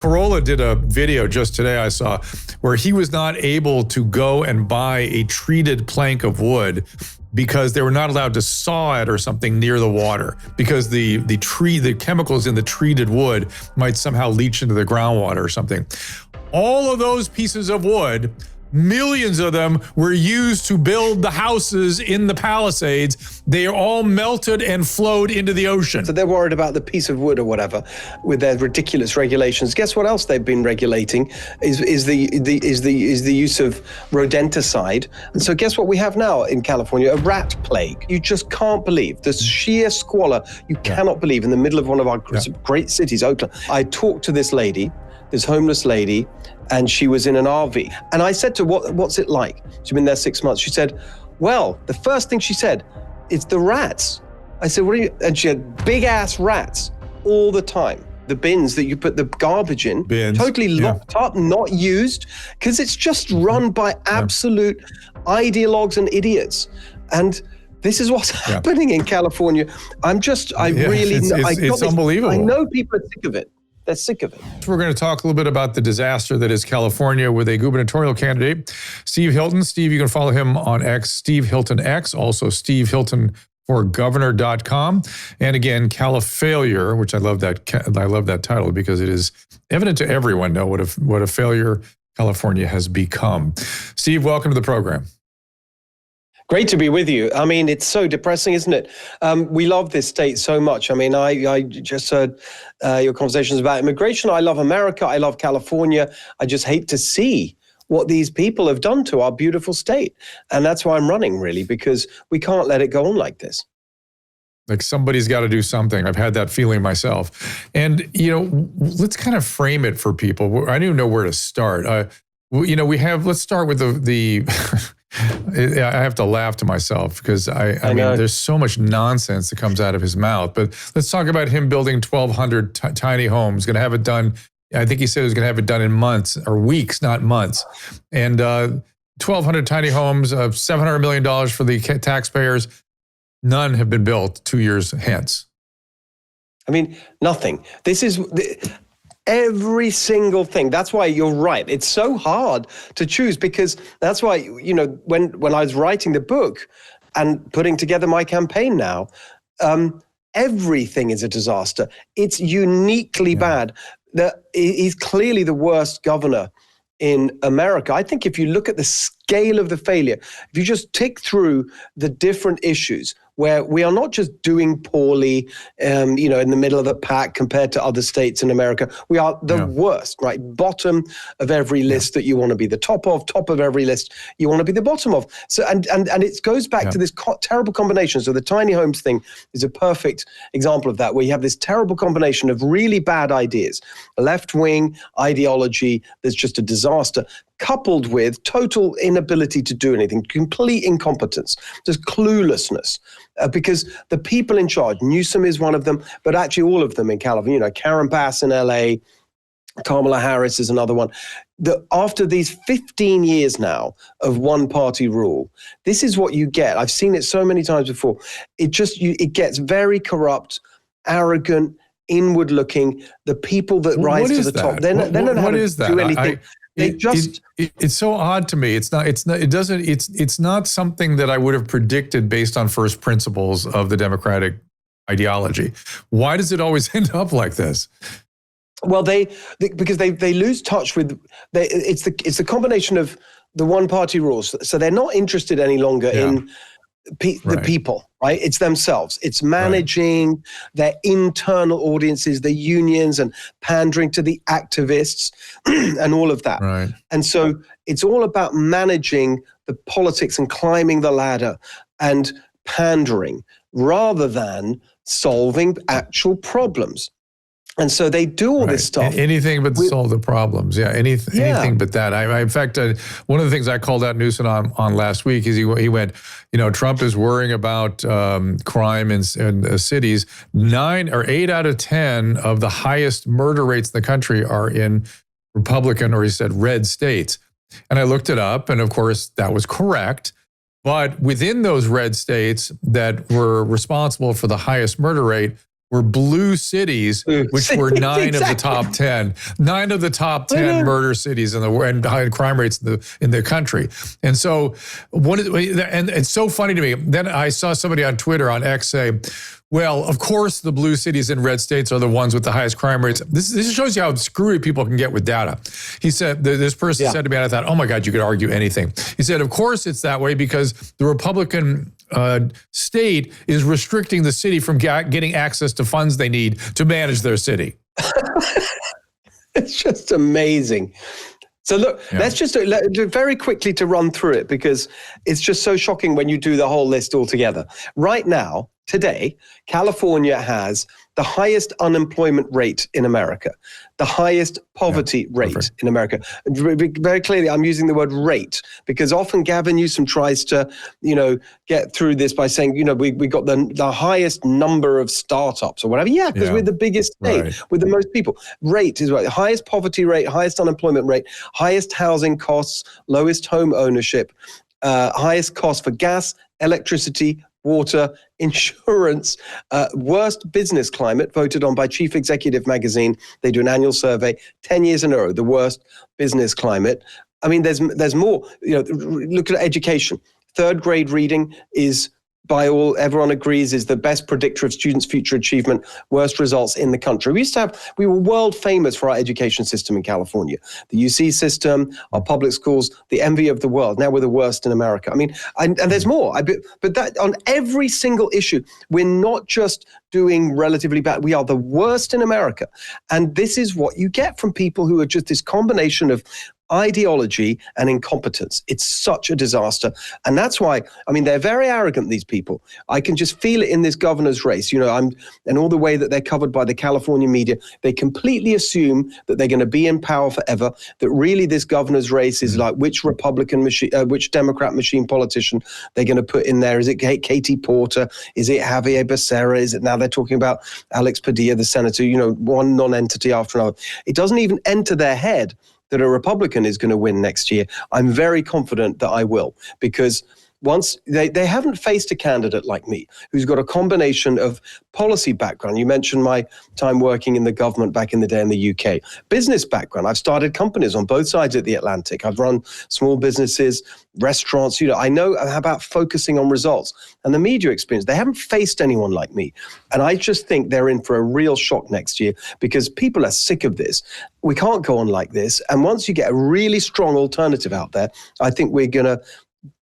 Corolla did a video just today I saw where he was not able to go and buy a treated plank of wood because they were not allowed to saw it or something near the water because the chemicals in the treated wood might somehow leach into the groundwater or something. All of those pieces of wood, millions of them, were used to build the houses in the Palisades. They are all melted and flowed into the ocean. So they're worried about the piece of wood or whatever with their ridiculous regulations. Guess what else they've been regulating is the use of rodenticide. And so guess what we have now in California? A rat plague. You just can't believe the sheer squalor. You cannot believe in the middle of one of our great cities, Oakland. I talked to this lady, this homeless lady, and she was in an RV. And I said to her, what's it like? She'd been there 6 months. She said, well, the first thing she said, it's the rats. I said, what are you? And she had big ass rats all the time. The bins that you put the garbage in, totally locked up, not used, because it's just run by absolute ideologues and idiots. And this is what's happening in California. It's unbelievable. I know people are sick of it. They're sick of it. We're going to talk a little bit about the disaster that is California with a gubernatorial candidate, Steve Hilton. Steve, you can follow him on X, Steve Hilton X, also Steve Hilton for governor.com. And again, Califailure, which I love that title because it is evident to everyone now what a failure California has become. Steve, welcome to the program. Great to be with you. I mean, it's so depressing, isn't it? We love this state so much. I mean, I just heard your conversations about immigration. I love America. I love California. I just hate to see what these people have done to our beautiful state. And that's why I'm running, really, because we can't let it go on like this. Like somebody's got to do something. I've had that feeling myself. And, let's kind of frame it for people. I don't even know where to start. Let's start with the I have to laugh to myself because I mean, there's so much nonsense that comes out of his mouth. But let's talk about him building 1,200 tiny homes, going to have it done. I think he said he was going to have it done in months or weeks, not months. And 1,200 tiny homes, $700 million for the taxpayers. None have been built 2 years hence. I mean, nothing. This is every single thing. That's why you're right. It's so hard to choose because that's why, when I was writing the book and putting together my campaign now, everything is a disaster. It's uniquely bad. He's clearly the worst governor in America. I think if you look at the scale of the failure, if you just tick through the different issues where we are not just doing poorly, in the middle of the pack compared to other states in America, we are the worst, right? Bottom of every list that you want to be the top of every list you want to be the bottom of. So, and it goes back to this terrible combination. So the tiny homes thing is a perfect example of that, where you have this terrible combination of really bad ideas, left-wing ideology that's just a disaster, coupled with total inability to do anything, complete incompetence, just cluelessness, because the people in charge, Newsom is one of them, but actually all of them in California, Karen Bass in LA, Kamala Harris is another one. After these 15 years now of one-party rule, this is what you get. I've seen it so many times before. It gets very corrupt, arrogant, inward-looking. The people that rise to the top, they don't know how to do anything. It's so odd to me. It's not something that I would have predicted based on first principles of the Democratic ideology. Why does it always end up like this? Well, because they lose touch with it's the combination of the one party rules. So they're not interested any longer in the people, right? It's themselves. It's managing their internal audiences, the unions, and pandering to the activists and all of that. Right. And so it's all about managing the politics and climbing the ladder and pandering rather than solving actual problems. And so they do all this stuff. Anything but to solve the problems. Anything but that. In fact, one of the things I called out Newsom on last week is he went, Trump is worrying about crime in cities. 9 or 8 out of 10 of the highest murder rates in the country are in Republican, or he said red states. And I looked it up, and of course that was correct. But within those red states that were responsible for the highest murder rate, were blue cities, which were 9 of the top 10. 9 of the top 10 murder cities in the world and high crime rates in the country. And so, and it's so funny to me. Then I saw somebody on Twitter, on X, say, well, of course, the blue cities and red states are the ones with the highest crime rates. This shows you how screwy people can get with data. He said, this person said to me, and I thought, oh my God, you could argue anything. He said, of course it's that way because the Republican state is restricting the city from getting access to funds they need to manage their city. It's just amazing. So look, let's just very quickly to run through it because it's just so shocking when you do the whole list all together. Right now, today, California has the highest unemployment rate in America, the highest poverty rate in America. Very clearly, I'm using the word rate because often Gavin Newsom tries to, get through this by saying, we got the highest number of startups or whatever. Yeah, because we're the biggest state with the most people. Rate is right. Highest poverty rate, highest unemployment rate, highest housing costs, lowest home ownership, highest cost for gas, electricity, water, insurance, worst business climate voted on by Chief Executive Magazine. They do an annual survey, 10 years in a row, the worst business climate. I mean, there's more. Look at education. Third grade reading is, by all, everyone agrees, is the best predictor of students' future achievement, worst results in the country. We were world famous for our education system in California. The UC system, our public schools, the envy of the world. Now we're the worst in America. I mean, and there's more. But that on every single issue, we're not just doing relatively bad. We are the worst in America. And this is what you get from people who are just this combination of ideology and incompetence. It's such a disaster. And that's why, they're very arrogant, these people. I can just feel it in this governor's race, and all the way that they're covered by the California media. They completely assume that they're going to be in power forever, that really this governor's race is like which which Democrat machine politician they're going to put in there. Is it Katie Porter? Is it Xavier Becerra? Is it now they're talking about Alex Padilla, the senator, one non-entity after another. It doesn't even enter their head that a Republican is going to win next year. I'm very confident that I will, because once they haven't faced a candidate like me who's got a combination of policy background. You mentioned my time working in the government back in the day in the UK. Business background. I've started companies on both sides of the Atlantic. I've run small businesses, restaurants. I know about focusing on results. And the media experience. They haven't faced anyone like me. And I just think they're in for a real shock next year because people are sick of this. We can't go on like this. And once you get a really strong alternative out there, I think we're going to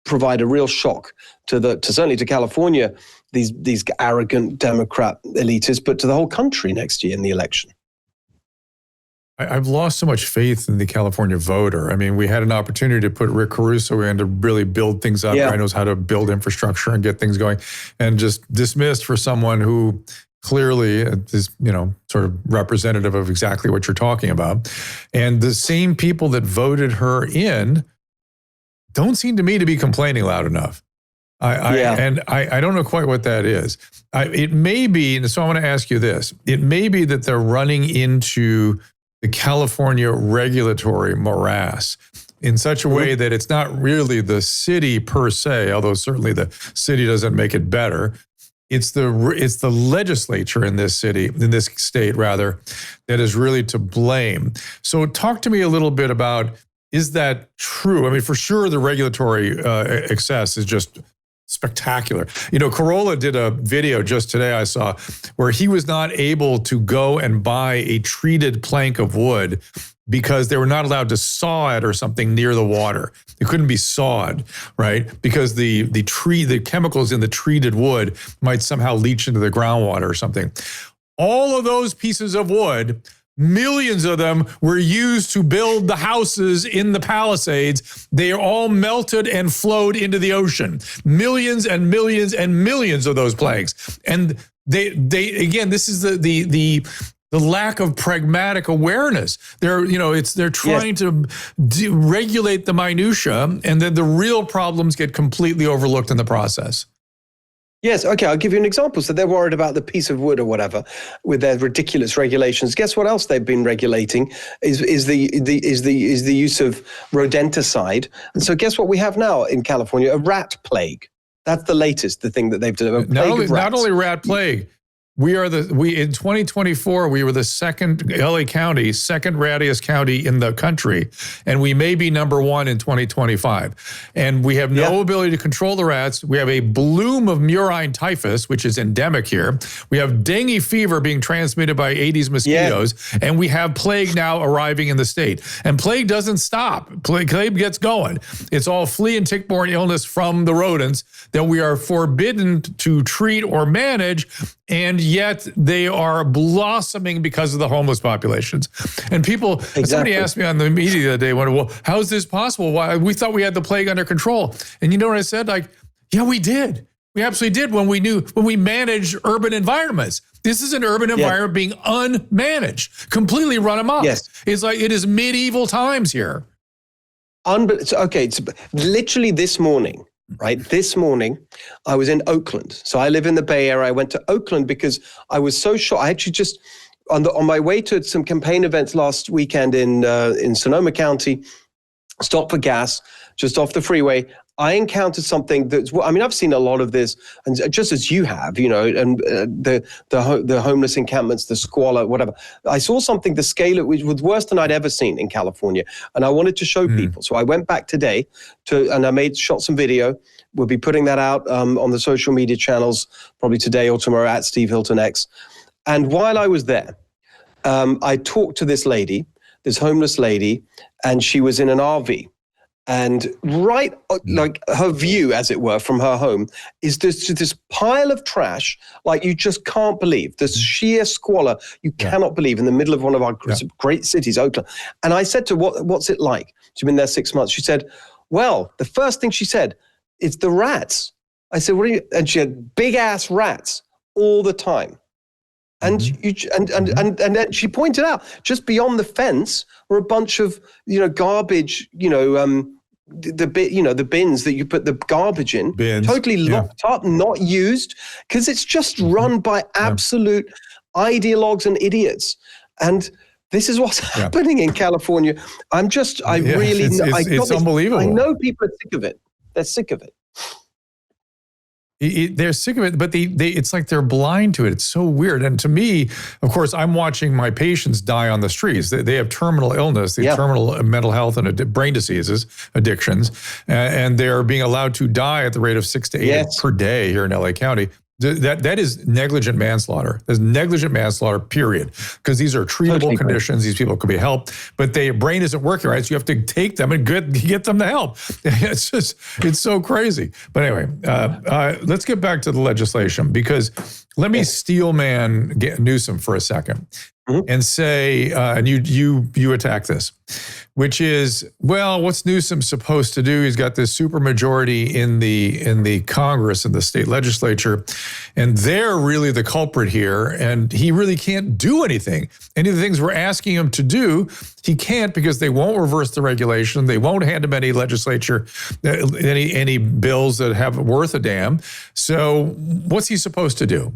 provide a real shock to certainly to California, these arrogant Democrat elitists, but to the whole country next year in the election. I've lost so much faith in the California voter. We had an opportunity to put Rick Caruso in to really build things up. Guy knows how to build infrastructure and get things going, and just dismissed for someone who clearly is, sort of representative of exactly what you're talking about. And the same people that voted her in don't seem to me to be complaining loud enough. And I don't know quite what that is. It may be, and so I want to ask you this. It may be that they're running into the California regulatory morass in such a way that it's not really the city per se, although certainly the city doesn't make it better. It's the legislature in this state rather, that is really to blame. So talk to me a little bit about, is that true? For sure the regulatory excess is just spectacular. Corolla did a video just today I saw where he was not able to go and buy a treated plank of wood because they were not allowed to saw it or something near the water. It couldn't be sawed, right? Because the chemicals in the treated wood might somehow leach into the groundwater or something. All of those pieces of wood, millions of them, were used to build the houses in the Palisades. They are all melted and flowed into the ocean. Millions and millions and millions of those planks. And they again, this is the lack of pragmatic awareness. They're trying to regulate the minutia, and then the real problems get completely overlooked in the process. Yes. Okay. I'll give you an example. So they're worried about the piece of wood or whatever with their ridiculous regulations. Guess what else they've been regulating is the use of rodenticide. And so guess what we have now in California? A rat plague. That's the latest. The thing that they've done. Not only rat plague. We in 2024, we were the second LA County, second rattiest county in the country, and we may be number one in 2025. And we have no ability to control the rats. We have a bloom of murine typhus, which is endemic here. We have dengue fever being transmitted by Aedes mosquitoes, and we have plague now arriving in the state. And plague doesn't stop. Plague gets going. It's all flea and tick-borne illness from the rodents that we are forbidden to treat or manage, and yet they are blossoming because of the homeless populations. And people, somebody asked me on the media the other day, well, how is this possible? Why we thought we had the plague under control. And you know what I said? Like, yeah, we did. We absolutely did when we managed urban environments. This is an urban environment being unmanaged, completely run amok. Yes. It's like it is medieval times here. It's literally this morning. Right. This morning, I was in Oakland. So I live in the Bay Area. I went to Oakland because I was so shocked. I actually just on my way to some campaign events last weekend in Sonoma County, stopped for gas just off the freeway. I encountered something that's, I mean, I've seen a lot of this, and just as you have, you know, and the homeless encampments, the squalor, whatever. I saw something, the scale, which was worse than I'd ever seen in California, and I wanted to show people. So I went back today and I shot some video. We'll be putting that out on the social media channels probably today or tomorrow at Steve Hilton X. And while I was there, I talked to this lady, this homeless lady, and she was in an RV. And right, like her view, as it were, from her home is this pile of trash, like you just can't believe. This sheer squalor, you cannot believe, in the middle of one of our great cities, Oakland. And I said to her, what's it like? She's been there 6 months. She said, well, the first thing she said, it's the rats. I said, what are you? And she had big ass rats all the time. And and then she pointed out, just beyond the fence were a bunch of, you know, garbage, you know, the bins that you put the garbage in, totally locked up, not used, because it's just run by absolute ideologues and idiots. And this is what's happening in California. It's unbelievable. I know people are sick of it. They're sick of it. They're sick of it, but it's like they're blind to it. It's so weird. And to me, of course, I'm watching my patients die on the streets. They have terminal illness, they have terminal mental health and brain diseases, addictions, and they're being allowed to die at the rate of 6 to 8 per day here in LA County. That is negligent manslaughter. There's negligent manslaughter, period. Because these are treatable conditions. These people could be helped, but their brain isn't working right. So you have to take them and get them the help. It's so crazy. But anyway, let's get back to the legislation, because let me steel man Newsom for a second and say, and you attack this, which is, well, what's Newsom supposed to do? He's got this supermajority in the Congress and the state legislature, and they're really the culprit here, and he really can't do anything. Any of the things we're asking him to do, he can't, because they won't reverse the regulation. They won't hand him any legislature, any bills that have worth a damn. So what's he supposed to do?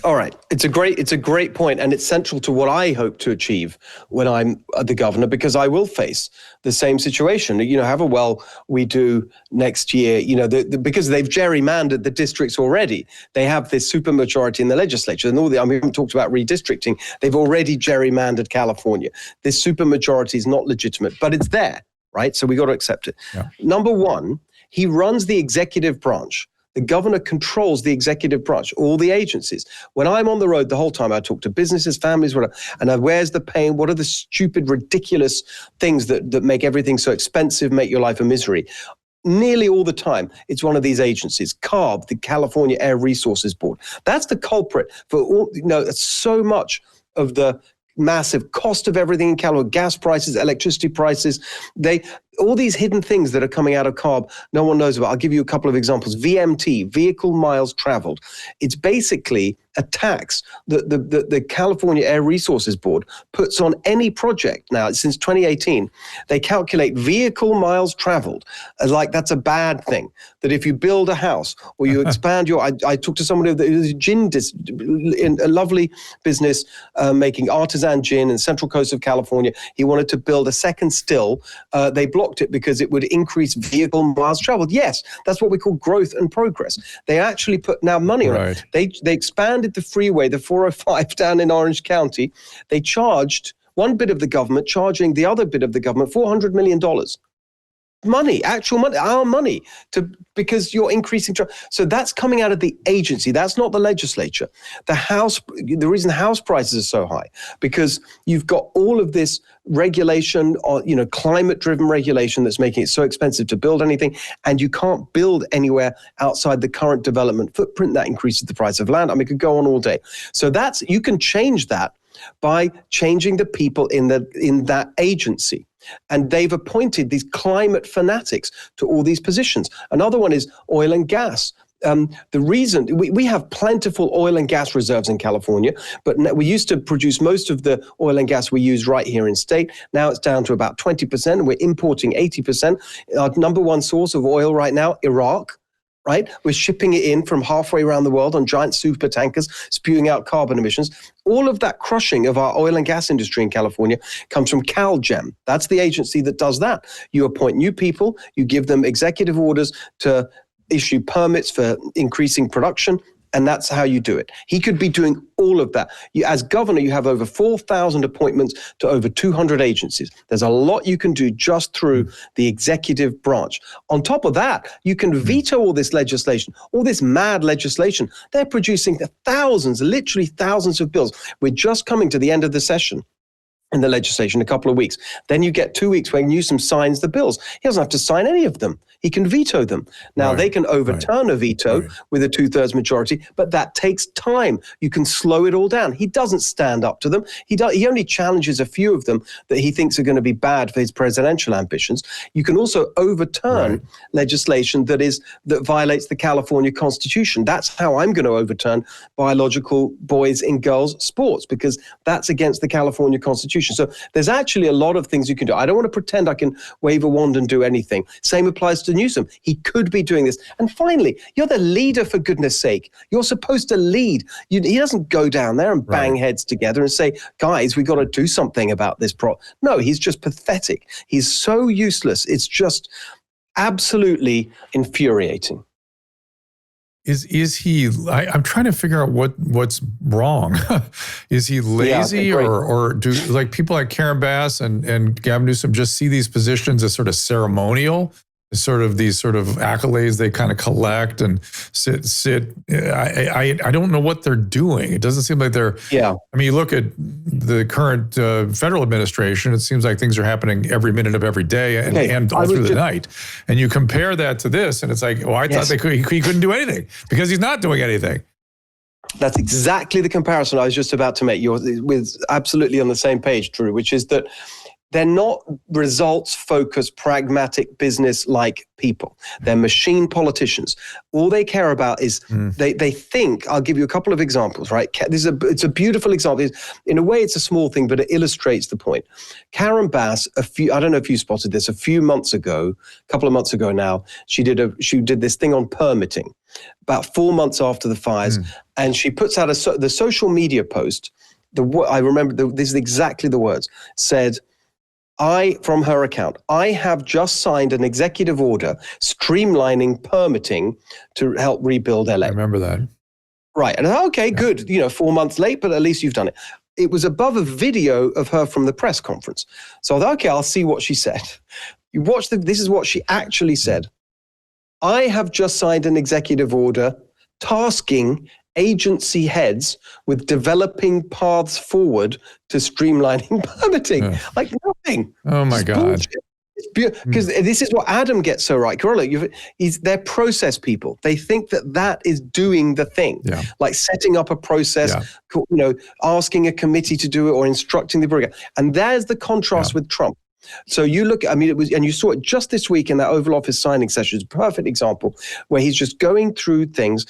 All right. It's a great point, and it's central to what I hope to achieve when I'm the governor, because I will face the same situation. You know, however well we do next year, you know, because they've gerrymandered the districts already. They have this supermajority in the legislature, and we haven't talked about redistricting. They've already gerrymandered California. This supermajority is not legitimate, but it's there, right? So we got to accept it. Yeah. Number one, he runs the executive branch. The governor controls the executive branch, all the agencies. When I'm on the road the whole time, I talk to businesses, families, whatever, and where's the pain? What are the stupid, ridiculous things that make everything so expensive, make your life a misery? Nearly all the time, it's one of these agencies, CARB, the California Air Resources Board. That's the culprit for all, you know, so much of the massive cost of everything in California, gas prices, electricity prices, all these hidden things that are coming out of CARB, no one knows about. I'll give you a couple of examples. VMT, vehicle miles traveled. It's basically a tax that the California Air Resources Board puts on any project now. Since 2018, they calculate vehicle miles traveled like that's a bad thing. That if you build a house or you expand I talked to someone who was in a lovely business making artisan gin in Central Coast of California. He wanted to build a second still. They blocked blocked it because it would increase vehicle miles traveled. Yes, that's what we call growth and progress. They actually put now money on it. They expanded the freeway, the 405 down in Orange County. They charged one bit of the government, charging the other bit of the government $400 million. Money, actual money, our money, because you're increasing. So that's coming out of the agency. That's not the legislature. The reason house prices are so high, because you've got all of this regulation, or climate-driven regulation that's making it so expensive to build anything, and you can't build anywhere outside the current development footprint. That increases the price of land. I mean, it could go on all day. So you can change that by changing the people in that agency. And they've appointed these climate fanatics to all these positions. Another one is oil and gas. The reason we have plentiful oil and gas reserves in California, but we used to produce most of the oil and gas we use right here in state. Now it's down to about 20%, and we're importing 80%. Our number one source of oil right now, Iraq. Right? We're shipping it in from halfway around the world on giant super tankers, spewing out carbon emissions. All of that crushing of our oil and gas industry in California comes from CalGEM. That's the agency that does that. You appoint new people, you give them executive orders to issue permits for increasing production, and that's how you do it. He could be doing all of that. As governor, you have over 4,000 appointments to over 200 agencies. There's a lot you can do just through the executive branch. On top of that, you can veto all this legislation, all this mad legislation. They're producing thousands, literally thousands of bills. We're just coming to the end of the session in the legislation, a couple of weeks. Then you get 2 weeks when Newsom signs the bills. He doesn't have to sign any of them. He can veto them. Now, they can overturn a veto with a 2/3 majority, but that takes time. You can slow it all down. He doesn't stand up to them. He only challenges a few of them that he thinks are going to be bad for his presidential ambitions. You can also overturn legislation that violates the California Constitution. That's how I'm going to overturn biological boys and girls sports, because that's against the California Constitution. So there's actually a lot of things you can do. I don't want to pretend I can wave a wand and do anything. Same applies to Newsom. He could be doing this. And finally, you're the leader, for goodness sake. You're supposed to lead. He doesn't go down there and bang heads together and say, guys, we got to do something about this problem. No, he's just pathetic. He's so useless. It's just absolutely infuriating. Is he? I'm trying to figure out what's wrong. Is he lazy, or do people like Karen Bass and Gavin Newsom just see these positions as sort of ceremonial, these accolades they kind of collect and sit. I don't know what they're doing. It doesn't seem like they're. Yeah. I mean, you look at the current federal administration. It seems like things are happening every minute of every day and all through the night. And you compare that to this, and it's like, I thought he couldn't do anything because he's not doing anything. That's exactly the comparison I was just about to make. You're absolutely on the same page, Drew, which is that they're not results-focused, pragmatic, business-like people. They're machine politicians. All they care about is they think. I'll give you a couple of examples. Right? It's a beautiful example. In a way, it's a small thing, but it illustrates the point. Karen Bass, I don't know if you spotted this, a couple of months ago now, she did this thing on permitting about 4 months after the fires, and she puts out the social media post. I remember this is exactly the words said. From her account, I have just signed an executive order streamlining permitting to help rebuild LA. I remember that. Right. And okay, good. 4 months late, but at least you've done it. It was above a video of her from the press conference. So I thought, okay, I'll see what she said. You watch this is what she actually said. I have just signed an executive order tasking agency heads with developing paths forward to streamlining permitting. Like nothing. Oh my God. Because this is what Adam gets so right. They're process people. They think that is doing the thing. Yeah. Like setting up a process, asking a committee to do it or instructing the program. And there's the contrast with Trump. So you look, you saw it just this week in that Oval Office signing session. It's a perfect example where he's just going through things.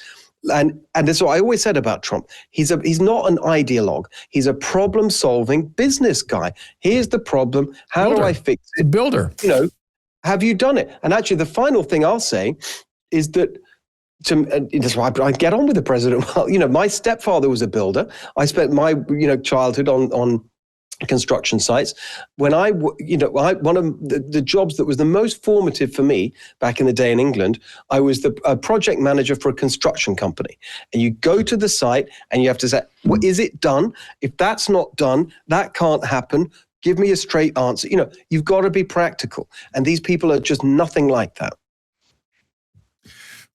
And that's what I always said about Trump. He's not an ideologue. He's a problem-solving business guy. Here's the problem. How do I fix it? Builder. Have you done it? And actually, the final thing I'll say is that that's why I get on with the president. Well, my stepfather was a builder. I spent my childhood on construction sites. When one of the jobs that was the most formative for me back in the day in England, I was the project manager for a construction company. And you go to the site and you have to say, well, is it done? If that's not done, that can't happen. Give me a straight answer. You've got to be practical. And these people are just nothing like that.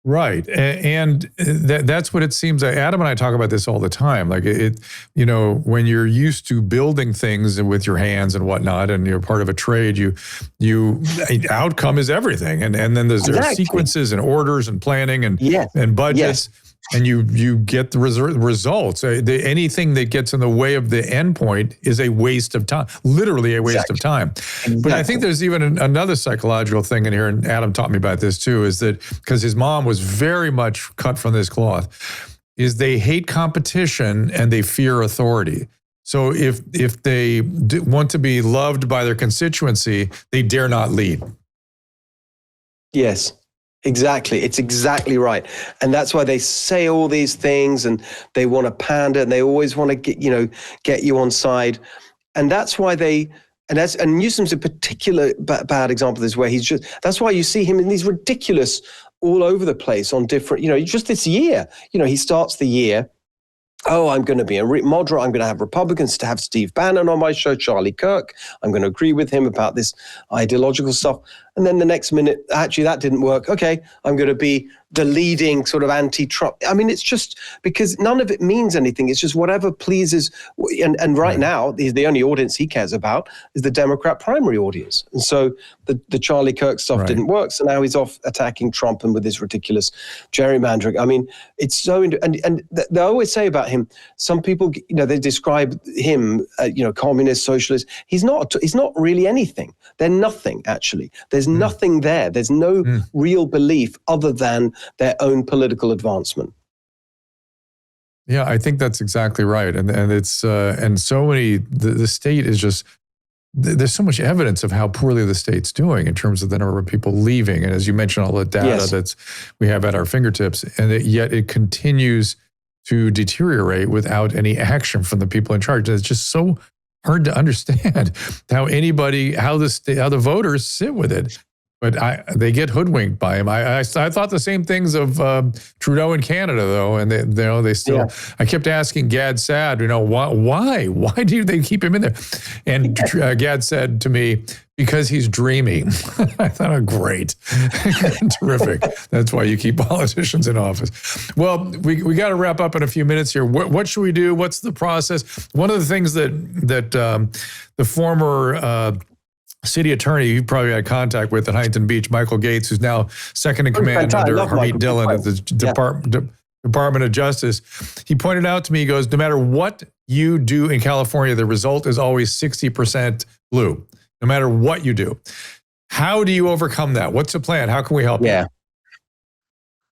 Right. And that's what it seems like. Adam and I talk about this all the time. Like when you're used to building things with your hands and whatnot, and you're part of a trade, outcome is everything. And then there are sequences and orders and planning and budgets. Yes. And you get the results. Anything that gets in the way of the endpoint is a waste of time, literally a waste of time. Exactly. But I think there's even another psychological thing in here, and Adam taught me about this too, is that because his mom was very much cut from this cloth, is they hate competition and they fear authority. So if they want to be loved by their constituency, they dare not lead. Yes. Exactly. It's exactly right. And that's why they say all these things and they want to pander and they always want to get you on side. And that's why and Newsom's a particular bad example of this, where that's why you see him in these ridiculous all over the place on different, just this year, he starts the year. Oh, I'm going to be a moderate. I'm going to have Republicans to have Steve Bannon on my show, Charlie Kirk. I'm going to agree with him about this ideological stuff. And then the next minute, actually, that didn't work. Okay, I'm going to be the leading sort of anti-Trump. I mean, it's just because none of it means anything. It's just whatever pleases. And right now, the only audience he cares about is the Democrat primary audience. And so the Charlie Kirk stuff didn't work. So now he's off attacking Trump and with this ridiculous gerrymandering. I mean, it's so, and they always say about him, some people, they describe him, communist, socialist. He's not really anything. They're nothing, actually. There's nothing there. There's no real belief other than their own political advancement. Yeah, I think that's exactly right. And it's, and so many, the state is just, there's so much evidence of how poorly the state's doing in terms of the number of people leaving. And as you mentioned, all the data we have at our fingertips, and yet it continues to deteriorate without any action from the people in charge. And it's just so hard to understand how the voters sit with it. But they get hoodwinked by him. I thought the same things of Trudeau in Canada, though, and they still. Yeah. I kept asking Gad Saad, why do they keep him in there? And Gad said to me, because he's dreamy. I thought, oh, great, terrific. That's why you keep politicians in office. Well, we got to wrap up in a few minutes here. What should we do? What's the process? One of the things that the former city attorney you probably had contact with at Huntington Beach, Michael Gates, who's now second in command under Harmeet Dillon at the Department of Justice. He pointed out to me, he goes, no matter what you do in California, the result is always 60% blue, no matter what you do. How do you overcome that? What's the plan? How can we help you?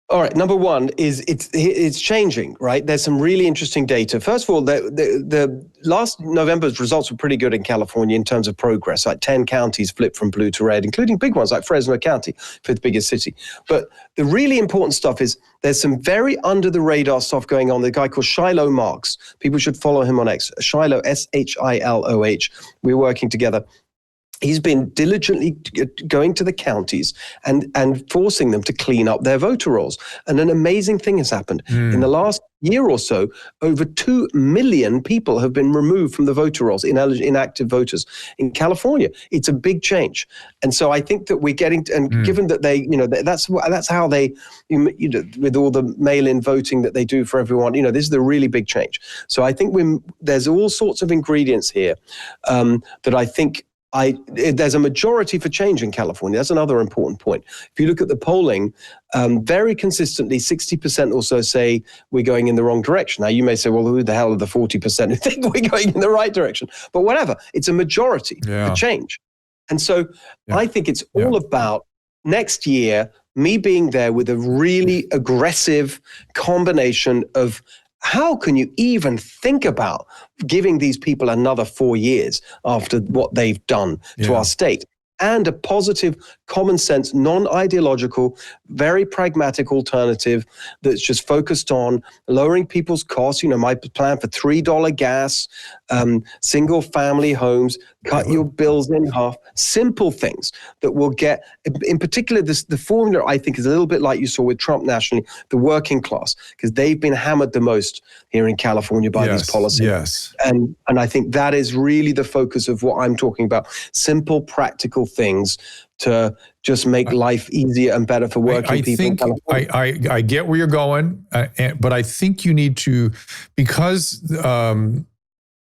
All right. Number one is it's changing, right? There's some really interesting data. First of all, the last November's results were pretty good in California in terms of progress. Like 10 counties flipped from blue to red, including big ones like Fresno County, fifth biggest city. But the really important stuff is there's some very under the radar stuff going on. The guy called Shiloh Marks. People should follow him on X. Shiloh, Shiloh. We're working together. He's been diligently going to the counties and forcing them to clean up their voter rolls. And an amazing thing has happened. In the last year or so, over 2 million people have been removed from the voter rolls, inactive voters in California. It's a big change. And so I think that we're getting, given that they, that's how they, with all the mail-in voting that they do for everyone, this is a really big change. So I think there's all sorts of ingredients here that I think there's a majority for change in California. That's another important point. If you look at the polling, very consistently, 60% or so say we're going in the wrong direction. Now, you may say, well, who the hell are the 40% who think we're going in the right direction? But whatever, it's a majority for change. And so I think it's all about next year, me being there with a really aggressive combination of how can you even think about giving these people another 4 years after what they've done to our state? and a positive, common sense, non-ideological, very pragmatic alternative that's just focused on lowering people's costs. My plan for $3 gas, single family homes, cut your bills in half, simple things that will get, in particular, the formula I think is a little bit like you saw with Trump nationally, the working class, because they've been hammered the most here in California by these policies. Yes. And I think that is really the focus of what I'm talking about. Simple, practical things to just make life easier and better for working people. I get where you're going, but I think you need to, because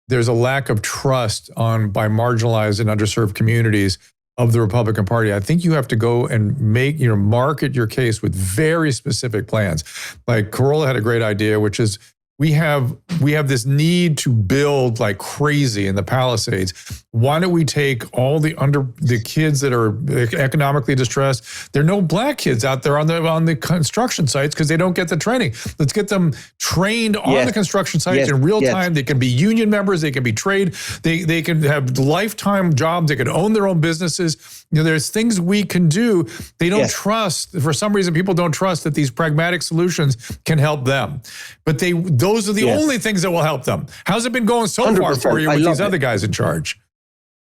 there's a lack of trust by marginalized and underserved communities of the Republican Party. I think you have to go and market your case with very specific plans. Like Corolla had a great idea, which is we have this need to build like crazy in the Palisades. Why don't we take all the kids that are economically distressed? There are no black kids out there on the construction sites because they don't get the training. Let's get them trained on the construction sites in real time. They can be union members. They can be trade. They can have lifetime jobs. They can own their own businesses. There's things we can do. They don't trust, for some reason, people don't trust that these pragmatic solutions can help them. But those are the only things that will help them. How's it been going so far for you with these other guys in charge?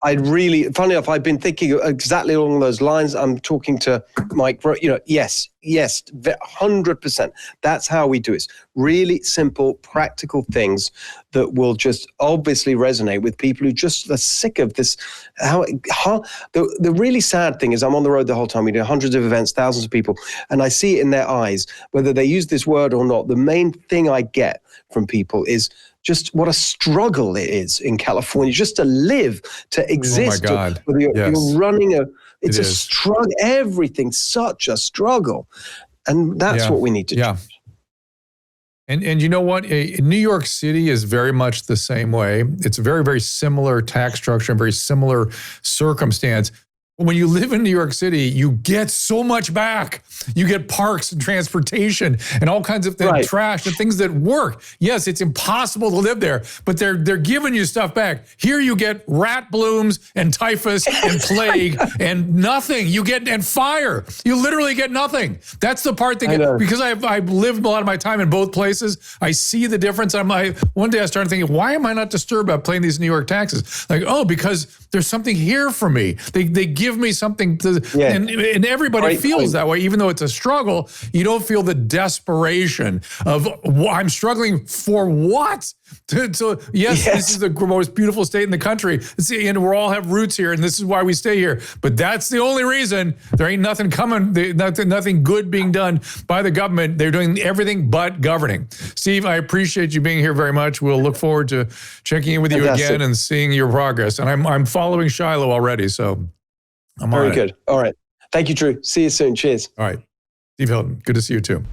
Funny enough, I've been thinking exactly along those lines. I'm talking to Mike, yes, 100%. That's how we do it. Really simple, practical things that will just obviously resonate with people who just are sick of this. The really sad thing is I'm on the road the whole time. We do hundreds of events, thousands of people, and I see it in their eyes, whether they use this word or not. The main thing I get from people is just what a struggle it is in California, just to live, to exist. Oh my God. You're running it's a struggle. Everything's such a struggle. And that's what we need to do. And you know what? New York City is very much the same way. It's a very, very similar tax structure, very similar circumstance. When you live in New York City, you get so much back. You get parks and transportation and all kinds of things, trash and things that work. Yes, it's impossible to live there, but they're giving you stuff back. Here you get rat blooms and typhus and plague and nothing. And fire. You literally get nothing. That's the part that because I've lived a lot of my time in both places, I see the difference. One day I started thinking, why am I not disturbed about paying these New York taxes? Like, because there's something here for me. They give me something to, and everybody feels that way, even though it's a struggle. You don't feel the desperation of I'm struggling for what? This is the most beautiful state in the country. And we all have roots here, and this is why we stay here. But that's the only reason. There ain't nothing coming, nothing good being done by the government. They're doing everything but governing. Steve, I appreciate you being here very much. We'll look forward to checking in with you again and seeing your progress. And I'm following Shiloh already, so I'm very good. All right. Thank you, Drew. See you soon. Cheers. All right. Steve Hilton, good to see you too.